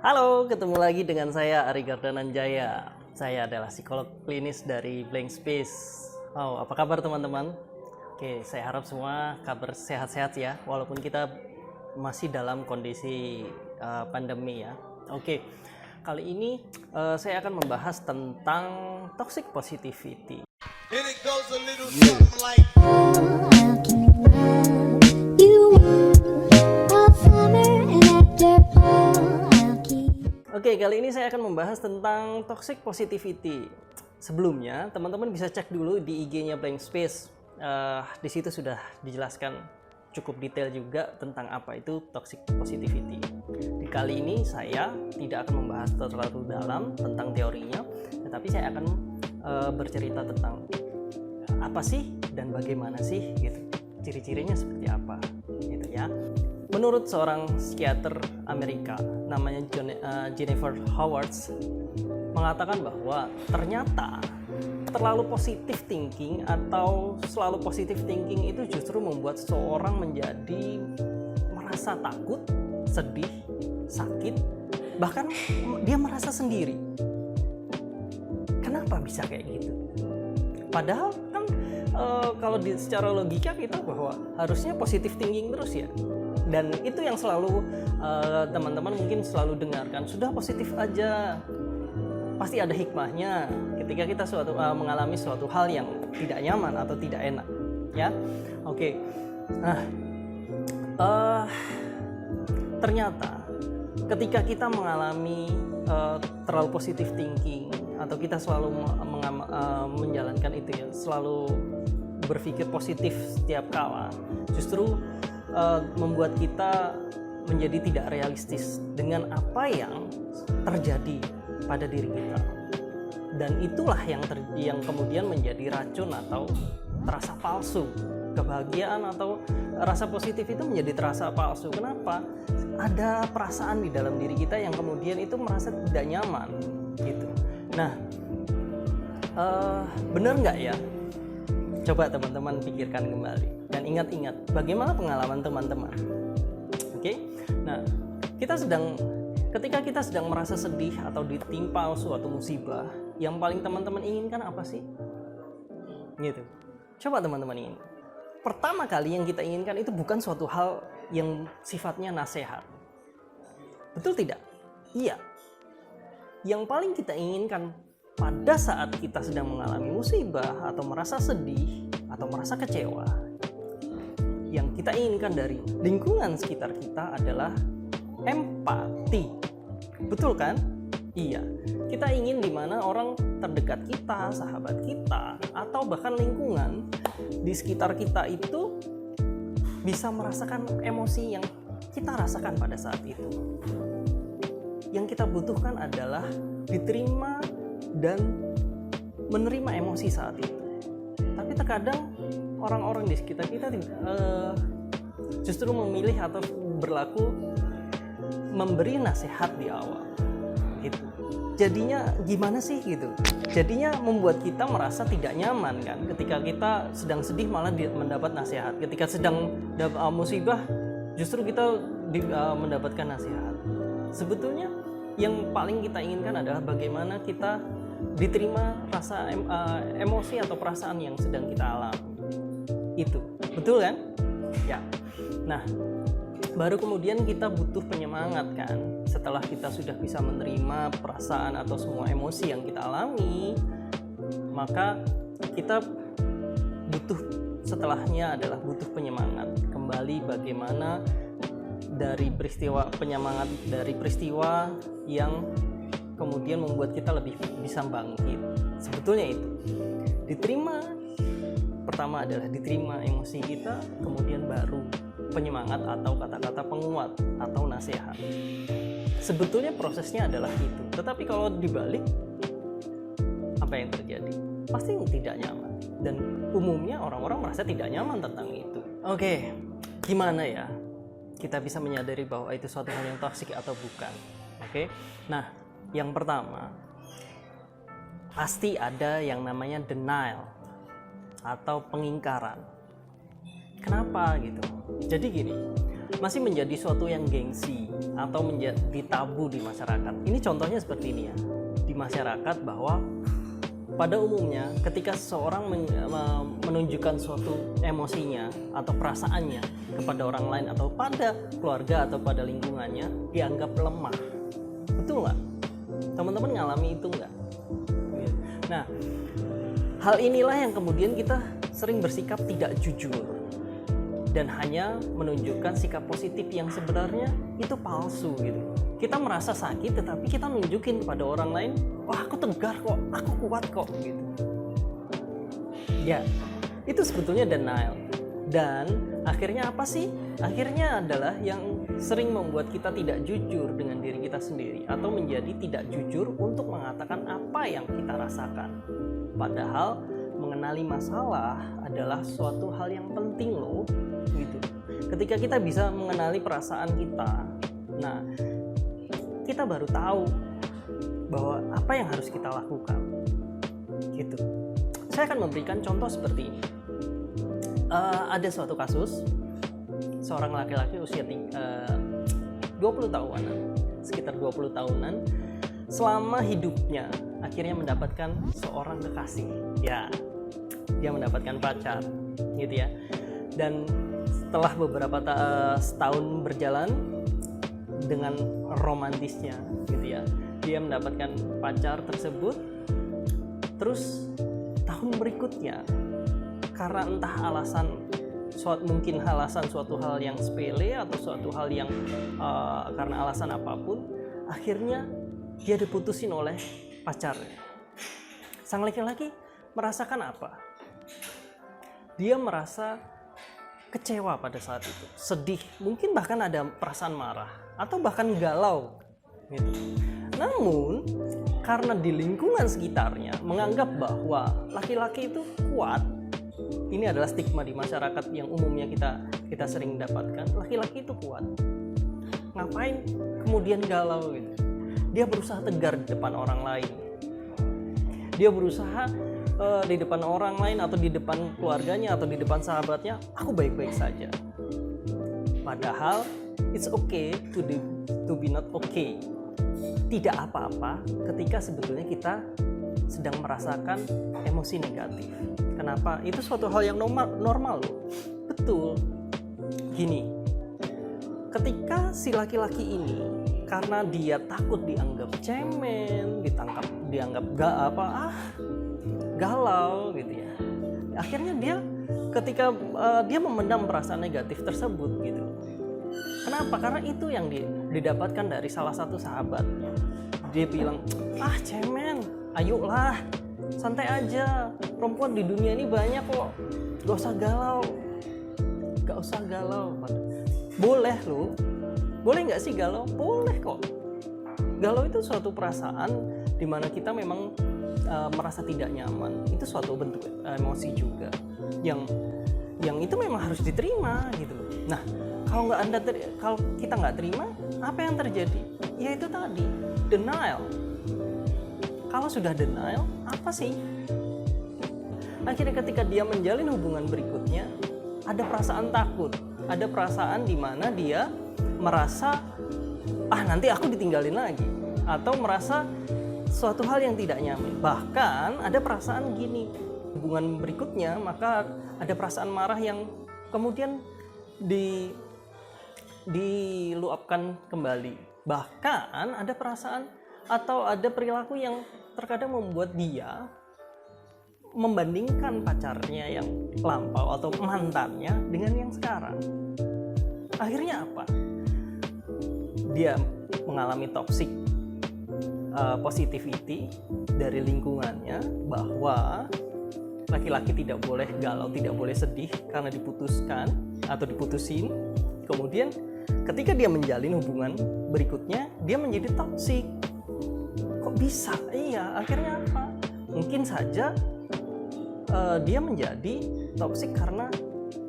Halo, ketemu lagi dengan saya Ari Gardananjaya. Saya adalah psikolog klinis dari Blank Space. Oh, apa kabar teman-teman? Oke, saya harap semua kabar sehat-sehat ya, walaupun kita masih dalam kondisi pandemi ya. Oke, kali ini saya akan membahas tentang toxic positivity. Oke, kali ini saya akan membahas tentang toxic positivity. Sebelumnya, teman-teman bisa cek dulu di IG-nya Blank Space. Di situ sudah dijelaskan cukup detail juga tentang apa itu toxic positivity. Di kali ini saya tidak akan membahas terlalu dalam tentang teorinya, tetapi saya akan bercerita tentang apa sih dan bagaimana sih gitu. Ciri-cirinya seperti apa gitu ya. Menurut seorang psikiater Amerika namanya Jennifer Howards mengatakan bahwa ternyata terlalu positive thinking atau selalu positive thinking itu justru membuat seseorang menjadi merasa takut, sedih, sakit, bahkan dia merasa sendiri. Kenapa bisa kayak gitu? Padahal kan kalau secara logika kita bahwa harusnya positive thinking terus ya. Dan itu yang selalu teman-teman mungkin selalu dengarkan, sudah positif aja, pasti ada hikmahnya ketika kita mengalami suatu hal yang tidak nyaman atau tidak enak ya. Oke. Nah, ternyata ketika kita mengalami terlalu positif thinking atau kita selalu menjalankan itu ya, selalu berpikir positif setiap kala, justru membuat kita menjadi tidak realistis dengan apa yang terjadi pada diri kita, dan itulah yang kemudian menjadi racun atau terasa palsu. Kebahagiaan atau rasa positif itu menjadi terasa palsu. Kenapa? Ada perasaan di dalam diri kita yang kemudian itu merasa tidak nyaman gitu. Nah, benar nggak ya? Coba teman-teman pikirkan kembali dan ingat-ingat bagaimana pengalaman teman-teman. Oke, nah ketika kita sedang merasa sedih atau ditimpa suatu musibah, yang paling teman-teman inginkan apa sih? Gitu. Coba teman-teman ingin. Pertama kali yang kita inginkan itu bukan suatu hal yang sifatnya nasihat. Betul tidak? Iya. Yang paling kita inginkan pada saat kita sedang mengalami musibah atau merasa sedih atau merasa kecewa, yang kita inginkan dari lingkungan sekitar kita adalah empati. Betul kan? Iya. Kita ingin di mana orang terdekat kita, sahabat kita, atau bahkan lingkungan di sekitar kita itu bisa merasakan emosi yang kita rasakan pada saat itu. Yang kita butuhkan adalah diterima dan menerima emosi saat itu. Tapi terkadang orang-orang di sekitar kita justru memilih atau berlaku memberi nasihat di awal gitu. Jadinya gimana sih gitu? Jadinya membuat kita merasa tidak nyaman kan. Ketika kita sedang sedih malah mendapat nasihat. Ketika sedang musibah justru kita mendapatkan nasihat. Sebetulnya yang paling kita inginkan adalah bagaimana kita diterima rasa emosi atau perasaan yang sedang kita alami. Itu betul kan? Ya. Nah, baru kemudian kita butuh penyemangat kan. Setelah kita sudah bisa menerima perasaan atau semua emosi yang kita alami, maka kita setelahnya adalah butuh penyemangat. Kembali bagaimana dari penyemangat dari peristiwa yang kemudian membuat kita lebih bisa bangkit. Sebetulnya itu pertama adalah diterima emosi kita, kemudian baru penyemangat atau kata-kata penguat atau nasihat. Sebetulnya prosesnya adalah itu. Tetapi kalau dibalik, apa yang terjadi? Pasti tidak nyaman. Dan umumnya orang-orang merasa tidak nyaman tentang itu. Oke, gimana ya kita bisa menyadari bahwa itu suatu hal yang toksik atau bukan? Oke, nah yang pertama, pasti ada yang namanya denial atau pengingkaran. Kenapa gitu? Jadi gini, masih menjadi suatu yang gengsi atau menjadi tabu di masyarakat. Ini contohnya seperti ini ya, di masyarakat bahwa pada umumnya ketika seseorang menunjukkan suatu emosinya atau perasaannya kepada orang lain atau pada keluarga atau pada lingkungannya, dianggap lemah. Betul nggak? Teman-teman ngalami itu nggak? Nah, hal inilah yang kemudian kita sering bersikap tidak jujur dan hanya menunjukkan sikap positif yang sebenarnya itu palsu gitu. Kita merasa sakit tetapi kita nunjukin pada orang lain, wah aku tegar kok, aku kuat kok gitu. Ya, itu sebetulnya denial. Dan akhirnya apa sih? Akhirnya adalah yang sering membuat kita tidak jujur dengan diri kita sendiri atau menjadi tidak jujur untuk mengatakan apa yang kita rasakan. Padahal mengenali masalah adalah suatu hal yang penting loh gitu. Ketika kita bisa mengenali perasaan kita, nah kita baru tahu bahwa apa yang harus kita lakukan gitu. Saya akan memberikan contoh seperti ini. Ada suatu kasus seorang laki-laki usia 20 tahunan, sekitar 20 tahunan, selama hidupnya akhirnya mendapatkan seorang kekasih. Ya, dia mendapatkan pacar gitu ya. Dan setelah beberapa setahun berjalan dengan romantisnya gitu ya, dia mendapatkan pacar tersebut. Terus tahun berikutnya, karena entah alasan, mungkin alasan suatu hal yang sepele atau suatu hal yang karena alasan apapun, akhirnya dia diputusin oleh pacarnya. Sang laki-laki merasakan apa? Dia merasa kecewa pada saat itu, sedih, mungkin bahkan ada perasaan marah atau bahkan galau gitu. Namun karena di lingkungan sekitarnya menganggap bahwa laki-laki itu kuat, ini adalah stigma di masyarakat yang umumnya kita sering dapatkan, laki-laki itu kuat, ngapain kemudian galau gitu. Dia berusaha tegar di depan orang lain, dia berusaha di depan orang lain atau di depan keluarganya atau di depan sahabatnya, aku baik-baik saja. Padahal it's okay to be not okay. Tidak apa-apa ketika sebetulnya kita sedang merasakan emosi negatif. Kenapa? Itu suatu hal yang normal loh. Betul. Gini, ketika si laki-laki ini karena dia takut dianggap cemen, dianggap galau gitu ya. Akhirnya dia ketika dia memendam perasaan negatif tersebut gitu. Kenapa? Karena itu yang didapatkan dari salah satu sahabat. Dia bilang, cemen, ayolah, santai aja, perempuan di dunia ini banyak kok, gak usah galau. Boleh loh, boleh gak sih galau? Boleh kok. Galau itu suatu perasaan dimana kita memang merasa tidak nyaman. Itu suatu bentuk emosi juga yang itu memang harus diterima gitu. Nah, kalau kita nggak terima, apa yang terjadi? Ya itu tadi, denial. Kalau sudah denial, apa sih? Akhirnya ketika dia menjalin hubungan berikutnya, ada perasaan takut, ada perasaan di mana dia merasa nanti aku ditinggalin lagi, atau merasa suatu hal yang tidak nyaman. Bahkan ada perasaan gini, hubungan berikutnya maka ada perasaan marah yang kemudian diluapkan kembali. Bahkan ada perasaan atau ada perilaku yang terkadang membuat dia membandingkan pacarnya yang lampau atau mantannya dengan yang sekarang. Akhirnya apa? Dia mengalami toxic positivity dari lingkungannya, bahwa laki-laki tidak boleh galau, tidak boleh sedih karena diputuskan atau diputusin. Kemudian ketika dia menjalin hubungan berikutnya, dia menjadi toksik. Kok bisa? Iya, akhirnya apa? Mungkin saja dia menjadi toksik karena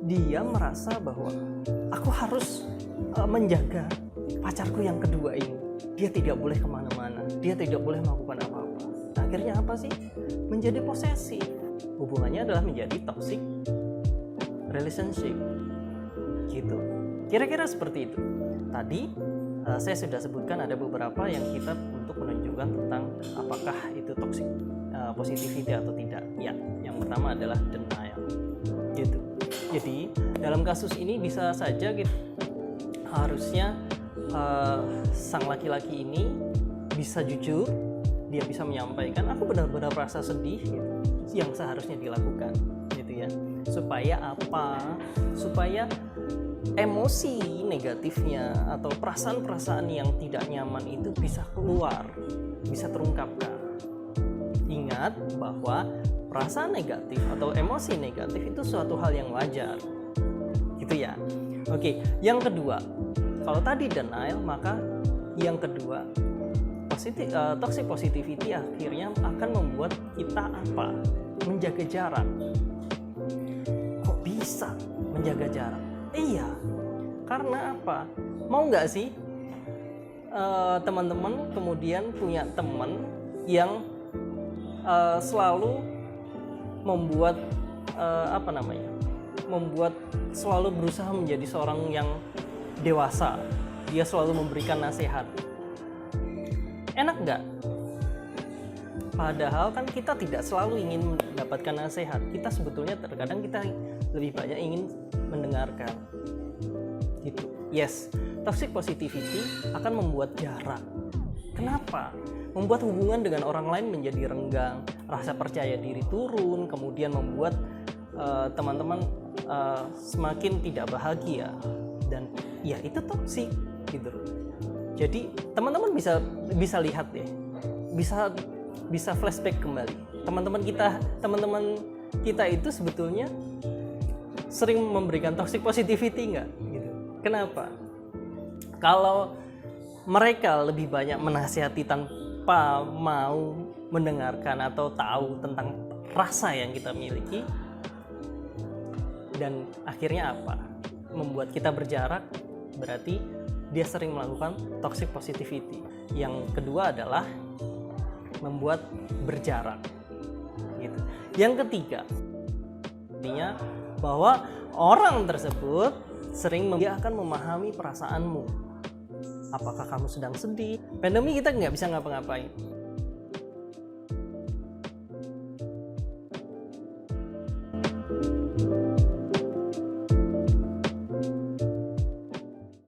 dia merasa bahwa aku harus menjaga pacarku yang kedua ini. Dia tidak boleh kemana-mana, dia tidak boleh melakukan apa-apa. Akhirnya apa sih? Menjadi posesif. Hubungannya adalah menjadi toxic relationship gitu. Kira-kira seperti itu. Tadi saya sudah sebutkan ada beberapa yang kita untuk menunjukkan tentang apakah itu toxic positivity atau tidak. Ya, yang pertama adalah denial. Gitu. Jadi dalam kasus ini bisa saja gitu, harusnya sang laki-laki ini bisa jujur, dia bisa menyampaikan aku benar-benar merasa sedih gitu, yang seharusnya dilakukan gitu ya. Supaya apa? Supaya emosi negatifnya atau perasaan-perasaan yang tidak nyaman itu bisa keluar, bisa terungkapkan. Ingat bahwa perasaan negatif atau emosi negatif itu suatu hal yang wajar, gitu ya. Oke, yang kedua, kalau tadi denial, maka yang kedua, toxic positivity akhirnya akan membuat kita apa? Menjaga jarak. Kok bisa menjaga jarak? Iya, karena apa? Mau nggak sih teman-teman kemudian punya teman yang selalu membuat membuat selalu berusaha menjadi seorang yang dewasa. Dia selalu memberikan nasihat. Enak nggak? Padahal kan kita tidak selalu ingin mendapatkan nasihat. Kita sebetulnya terkadang kita lebih banyak ingin mendengarkan. Gitu. Yes, toxic positivity akan membuat jarak. Kenapa? Membuat hubungan dengan orang lain menjadi renggang, rasa percaya diri turun, kemudian membuat teman-teman semakin tidak bahagia, dan ya itu toksik gitu. Jadi teman-teman bisa lihat deh, bisa flashback kembali. Teman-teman kita itu sebetulnya sering memberikan toxic positivity nggak? Gitu. Kenapa? Kalau mereka lebih banyak menasihati tanpa mau mendengarkan atau tahu tentang rasa yang kita miliki, dan akhirnya apa? Membuat kita berjarak, berarti dia sering melakukan toxic positivity. Yang kedua adalah membuat berjarak. Gitu. Yang ketiga, artinya bahwa orang tersebut dia akan memahami perasaanmu. Apakah kamu sedang sedih? Pandemi kita nggak bisa ngapa-ngapain.